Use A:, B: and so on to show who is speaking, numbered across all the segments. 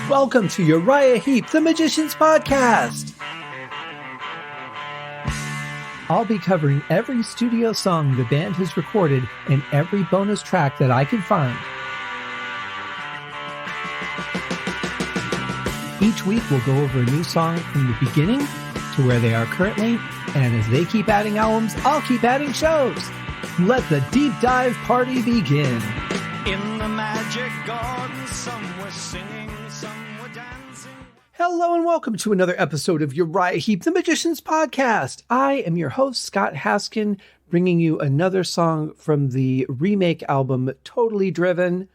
A: Welcome to Uriah Heep, the Magician's Podcast. I'll be covering every studio song the band has recorded and every bonus track that I can find. Each week we'll go over a new song from the beginning to where they are currently, and as they keep adding albums, I'll keep adding shows. Let the deep dive party begin.
B: In the magic garden, some were singing, some were dancing.
A: Hello and welcome to another episode of Uriah Heep, the Magician's Podcast. I am your host, Scott Haskin, bringing you another song from the remake album, Totally Driven.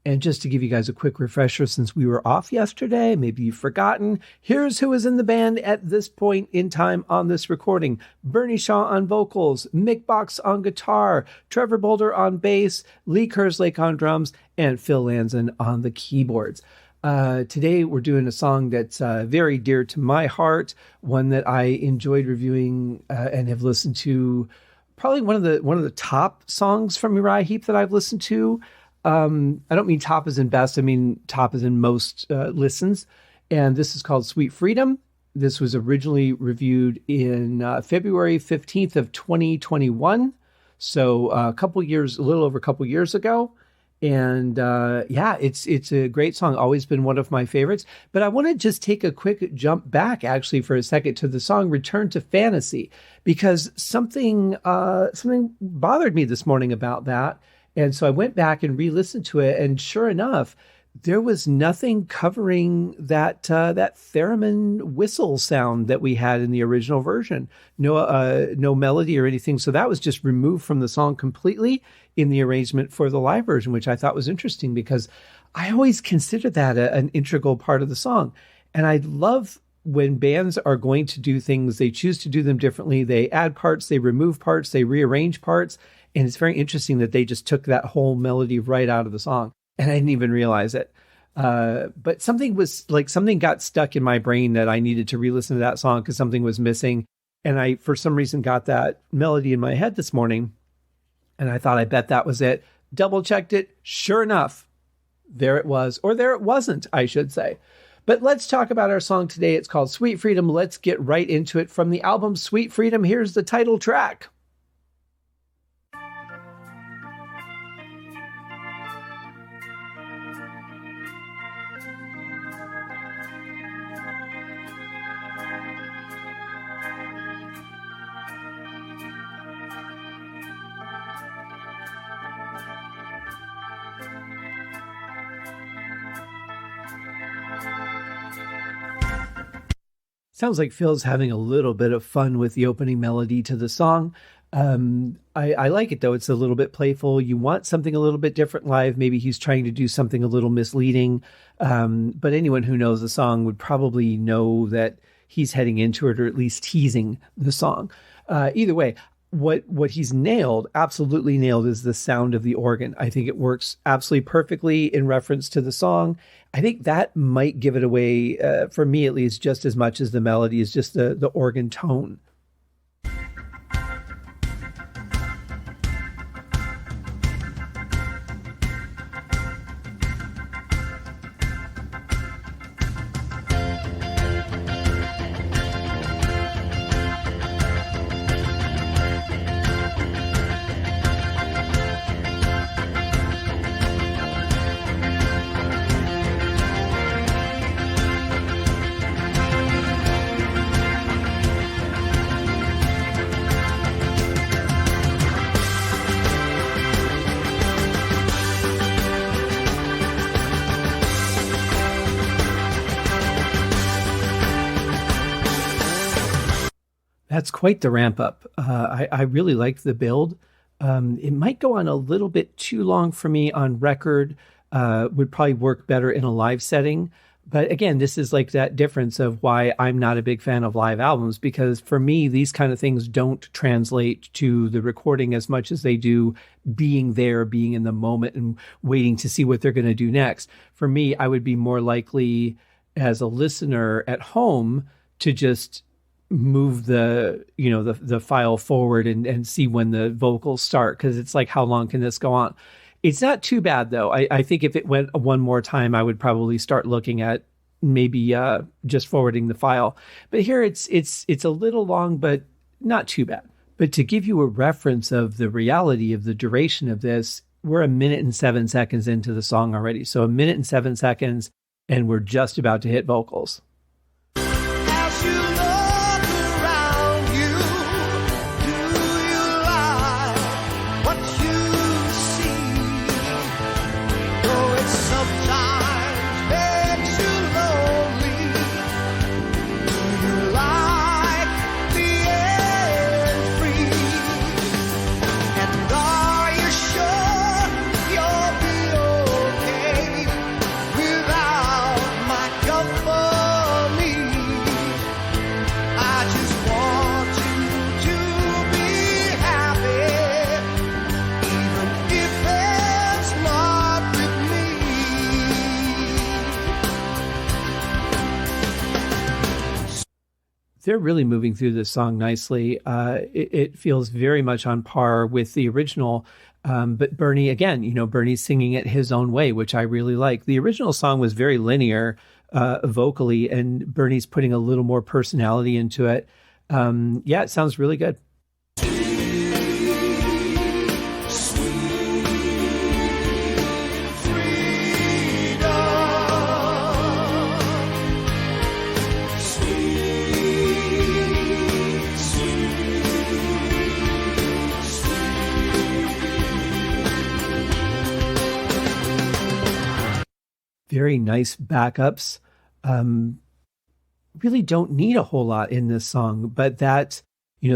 A: And just to give you guys a quick refresher, since we were off yesterday, maybe you've forgotten, here's who is in the band at this point in time on this recording. Bernie Shaw on vocals, Mick Box on guitar, Trevor Boulder on bass, Lee Kerslake on drums, and Phil Lanzon on the keyboards. Today we're doing a song that's very dear to my heart, one that I enjoyed reviewing and have listened to. Probably one of the top songs from Uriah Heep that I've listened to. I don't mean top as in best. I mean top as in most listens. And this is called Sweet Freedom. This was originally reviewed in February 15th of 2021. So a little over a couple years ago. And it's a great song. Always been one of my favorites. But I want to just take a quick jump back actually for a second to the song Return to Fantasy, because something bothered me this morning about that. And so I went back and re-listened to it, and sure enough, there was nothing covering that theremin whistle sound that we had in the original version. No melody or anything. So that was just removed from the song completely in the arrangement for the live version, which I thought was interesting because I always consider that an integral part of the song. And I love when bands are going to do things, they choose to do them differently. They add parts, they remove parts, they rearrange parts. And it's very interesting that they just took that whole melody right out of the song. And I didn't even realize it. But something got stuck in my brain that I needed to re-listen to that song because something was missing. And I, for some reason, got that melody in my head this morning. And I thought, I bet that was it. Double checked it. Sure enough, there it was. Or there it wasn't, I should say. But let's talk about our song today. It's called Sweet Freedom. Let's get right into it. From the album Sweet Freedom, here's the title track. Sounds like Phil's having a little bit of fun with the opening melody to the song. I like it, though. It's a little bit playful. You want something a little bit different live. Maybe he's trying to do something a little misleading. But anyone who knows the song would probably know that he's heading into it, or at least teasing the song. Either way, what he's absolutely nailed, is the sound of the organ. I think it works absolutely perfectly in reference to the song. I think that might give it away, for me at least, just as much as the melody, is just the organ tone. That's quite the ramp up. I really like the build. It might go on a little bit too long for me on record. Would probably work better in a live setting. But again, this is like that difference of why I'm not a big fan of live albums, because for me, these kind of things don't translate to the recording as much as they do being there, being in the moment and waiting to see what they're going to do next. For me, I would be more likely as a listener at home to just move the file forward and see when the vocals start, because it's like, how long can this go on? It's not too bad, though. I think if it went one more time, I would probably start looking at maybe just forwarding the file. But here it's a little long, but not too bad. But to give you a reference of the reality of the duration of this, we're 1:07 into the song already. So 1:07, and we're just about to hit vocals.
B: As you look around you, do you like what you see? Though it sometimes makes you lonely, do you like being free? And are you sure you'll be okay without my company? I just want you to be happy, even if it's not with me.
A: They're really moving through this song nicely. It feels very much on par with the original. But Bernie, again, Bernie's singing it his own way, which I really like. The original song was very linear vocally, and Bernie's putting a little more personality into it. It sounds really good. Very nice backups. Really don't need a whole lot in this song, but that,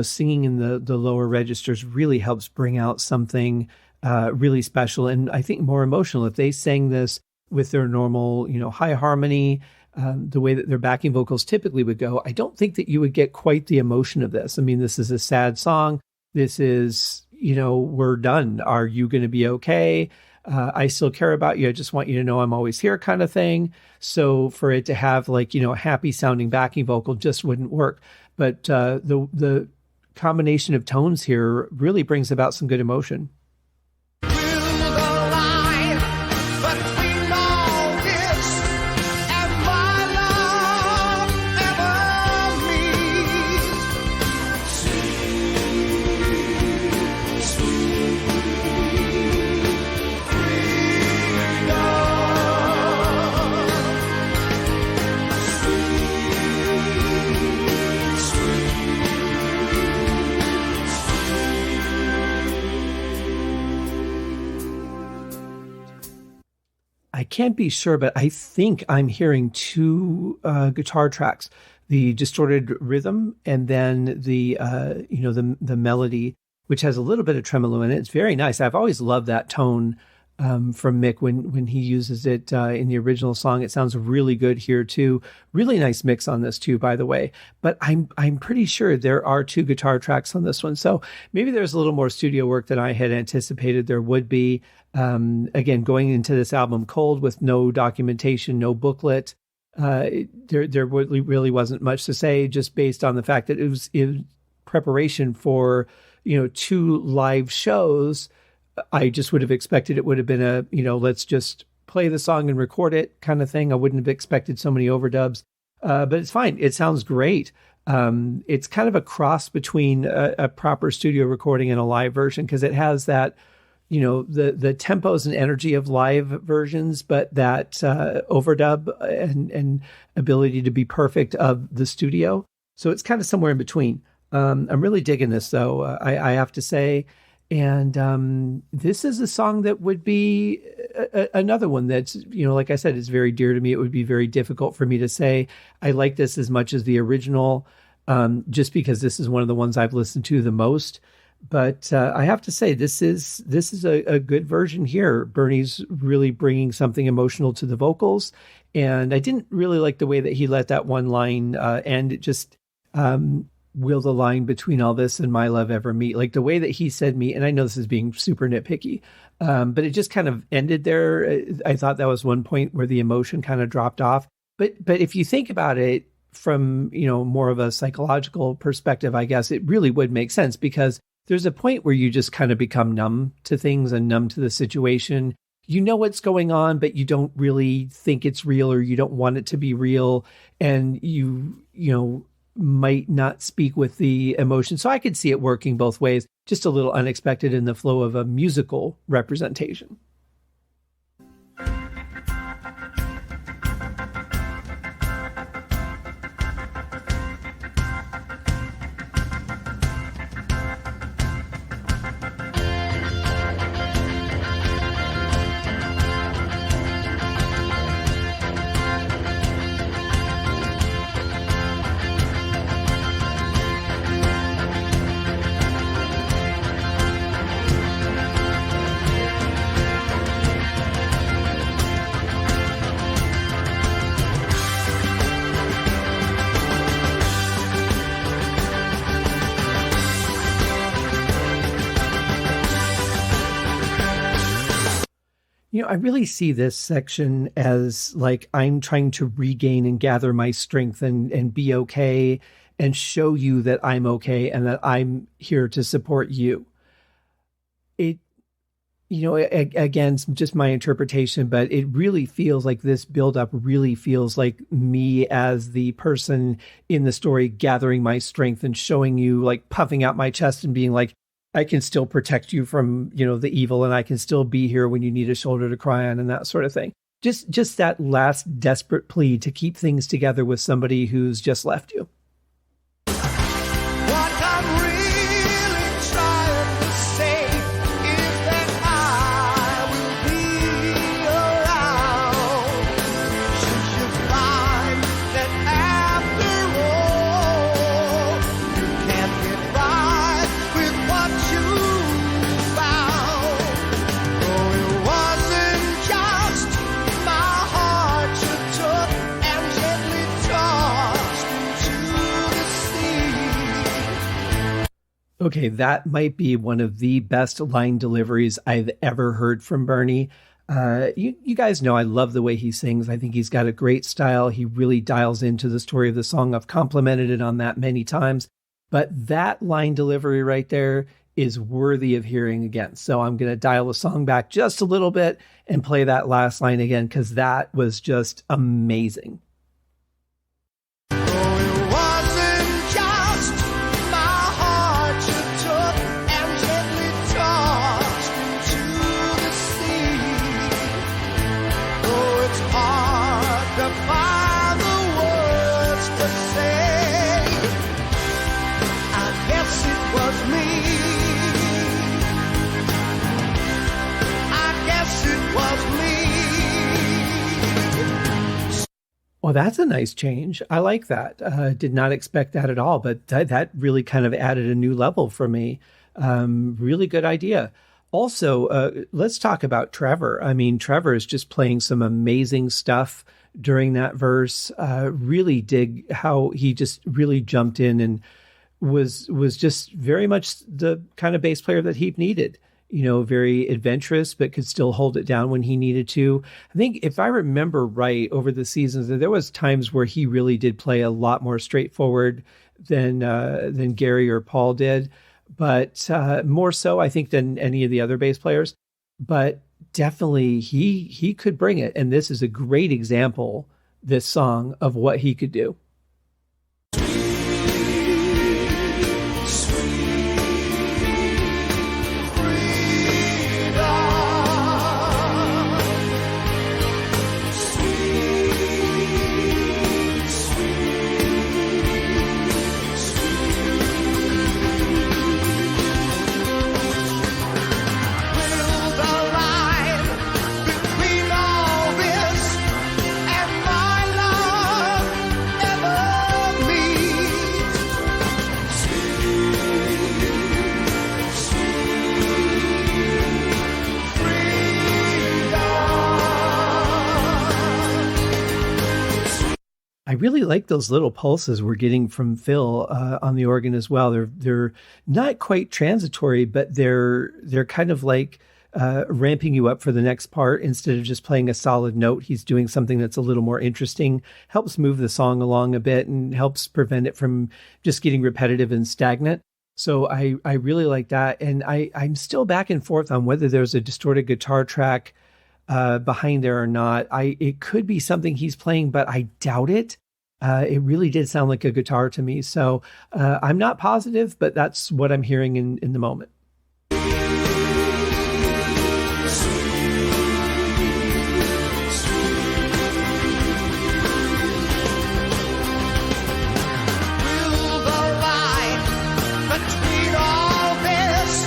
A: singing in the lower registers really helps bring out something really special and I think more emotional. If they sang this with their normal, high harmony, the way that their backing vocals typically would go, I don't think that you would get quite the emotion of this. I mean, this is a sad song. This is, we're done. Are you going to be okay? I still care about you. I just want you to know I'm always here kind of thing. So for it to have a happy sounding backing vocal just wouldn't work. But the combination of tones here really brings about some good emotion.
B: Will the line between all this and my love ever meet? Sweet, sweet
A: I can't be sure, but I think I'm hearing two guitar tracks: the distorted rhythm and then the melody, which has a little bit of tremolo in it. It's very nice. I've always loved that tone from Mick when he uses it in the original song. It sounds really good here too. Really nice mix on this too, by the way. But I'm pretty sure there are two guitar tracks on this one, so maybe there's a little more studio work than I had anticipated there would be. Again, going into this album cold with no documentation, no booklet, there really wasn't much to say, just based on the fact that it was in preparation for, two live shows. I just would have expected it would have been a, let's just play the song and record it kind of thing. I wouldn't have expected so many overdubs, but it's fine. It sounds great. It's kind of a cross between a proper studio recording and a live version, because it has that, the tempos and energy of live versions, but that overdub and ability to be perfect of the studio. So it's kind of somewhere in between. I'm really digging this, though, I have to say. And this is a song that would be another one that's, like I said, is very dear to me. It would be very difficult for me to say I like this as much as the original, just because this is one of the ones I've listened to the most. But I have to say, this is a good version here. Bernie's really bringing something emotional to the vocals, and I didn't really like the way that he let that one line end. It just, will the line between all this and my love ever meet? Like the way that he said "me," and I know this is being super nitpicky, but it just kind of ended there. I thought that was one point where the emotion kind of dropped off. But if you think about it from more of a psychological perspective, I guess it really would make sense, because there's a point where you just kind of become numb to things and numb to the situation. You know what's going on, but you don't really think it's real, or you don't want it to be real. And you might not speak with the emotion. So I could see it working both ways, just a little unexpected in the flow of a musical representation. I really see this section as like I'm trying to regain and gather my strength and be okay and show you that I'm okay and that I'm here to support you. It, again, it's just my interpretation, but it really feels like this buildup really feels like me as the person in the story gathering my strength and showing you, like puffing out my chest and being like, I can still protect you from, the evil, and I can still be here when you need a shoulder to cry on and that sort of thing. Just that last desperate plea to keep things together with somebody who's just left you.
B: What I'm really trying to say is that I will be around. Should you find that after all you can't get right with what you found. Oh, it wasn't just my heart you took and gently tossed into the sea.
A: Okay, that might be one of the best line deliveries I've ever heard from Bernie. You guys know I love the way he sings. I think he's got a great style. He really dials into the story of the song. I've complimented it on that many times. But that line delivery right there is worthy of hearing again. So I'm going to dial the song back just a little bit and play that last line again, because that was just amazing.
B: Oh, it wasn't just my heart you took and gently tossed into the sea. Oh, it's hard to find the words to say. I guess it was me. I guess it was me.
A: Well, that's a nice change. I like that. Did not expect that at all, but that really kind of added a new level for me. Really good idea. Also, let's talk about Trevor. I mean, Trevor is just playing some amazing stuff during that verse. Really dig how he just really jumped in and was just very much the kind of bass player that Heep needed. Very adventurous, but could still hold it down when he needed to. I think if I remember right, over the seasons, there was times where he really did play a lot more straightforward than Gary or Paul did, but more so, I think, than any of the other bass players. But definitely, he could bring it, and this is a great example, this song, of what he could do. I really like those little pulses we're getting from Phil on the organ as well. They're not quite transitory, but they're kind of like ramping you up for the next part. Instead of just playing a solid note, he's doing something that's a little more interesting, helps move the song along a bit, and helps prevent it from just getting repetitive and stagnant. So I really like that. And I'm still back and forth on whether there's a distorted guitar track behind there or not. It could be something he's playing, but I doubt it. It really did sound like a guitar to me. So I'm not positive, but that's what I'm hearing in the moment.
B: Will the line between all this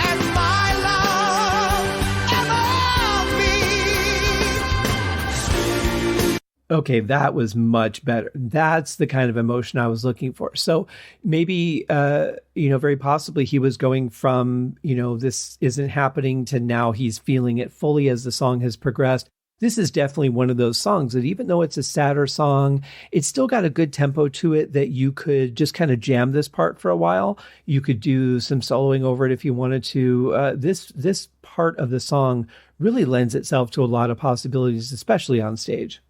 B: and my love ever be?
A: Okay, that was much better. That's the kind of emotion I was looking for. So maybe, very possibly he was going from, this isn't happening to now he's feeling it fully as the song has progressed. This is definitely one of those songs that even though it's a sadder song, it's still got a good tempo to it that you could just kind of jam this part for a while. You could do some soloing over it if you wanted to. This part of the song really lends itself to a lot of possibilities, especially on stage.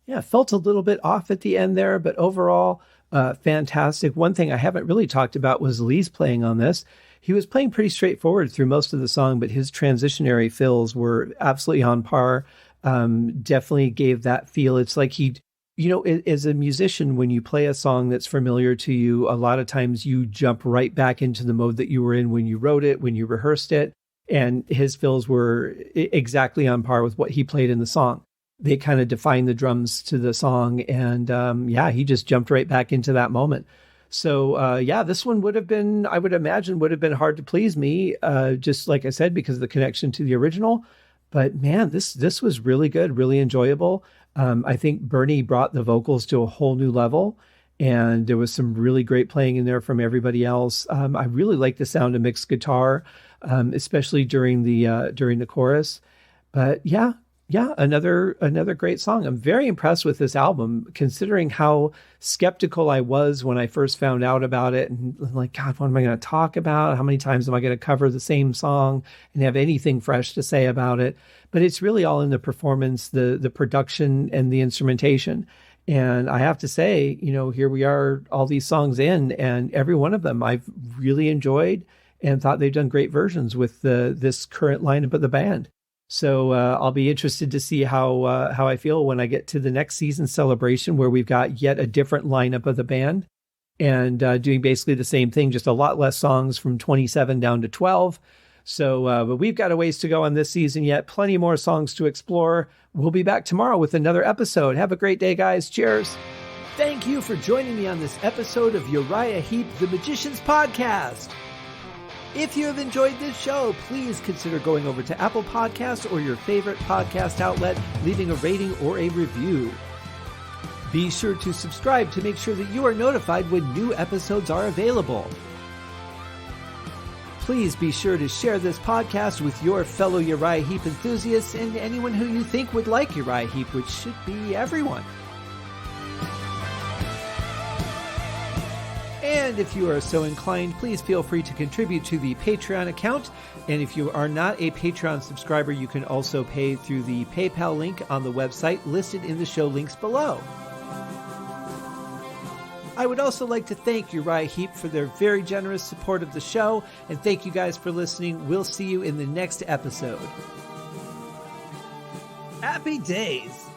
A: Yeah, felt a little bit off at the end there, but overall, fantastic. One thing I haven't really talked about was Lee's playing on this. He was playing pretty straightforward through most of the song, but his transitionary fills were absolutely on par. Definitely gave that feel. It's like as a musician, when you play a song that's familiar to you, a lot of times you jump right back into the mode that you were in when you wrote it, when you rehearsed it. And his fills were exactly on par with what he played in the song. They kind of defined the drums to the song. And he just jumped right back into that moment. So this one would have been, I would imagine, would have been hard to please me, just like I said, because of the connection to the original. But man, this was really good, really enjoyable. I think Bernie brought the vocals to a whole new level. And there was some really great playing in there from everybody else. I really like the sound of mixed guitar, especially during the chorus. But yeah, another great song. I'm very impressed with this album, considering how skeptical I was when I first found out about it. And I'm like, God, what am I going to talk about? How many times am I going to cover the same song and have anything fresh to say about it? But it's really all in the performance, the production, and the instrumentation. And I have to say, here we are, all these songs in, and every one of them I've really enjoyed and thought they've done great versions with this current lineup of the band. So I'll be interested to see how I feel when I get to the next season celebration, where we've got yet a different lineup of the band and doing basically the same thing, just a lot less songs from 27 down to 12. So, but we've got a ways to go on this season yet. Plenty more songs to explore. We'll be back tomorrow with another episode. Have a great day, guys. Cheers. Thank you for joining me on this episode of Uriah Heep, the Magicians Podcast. If you have enjoyed this show, please consider going over to Apple Podcasts or your favorite podcast outlet, leaving a rating or a review. Be sure to subscribe to make sure that you are notified when new episodes are available. Please be sure to share this podcast with your fellow Uriah Heep enthusiasts and anyone who you think would like Uriah Heep, which should be everyone. And if you are so inclined, please feel free to contribute to the Patreon account. And if you are not a Patreon subscriber, you can also pay through the PayPal link on the website listed in the show links below. I would also like to thank Uriah Heep for their very generous support of the show. And thank you guys for listening. We'll see you in the next episode. Happy days!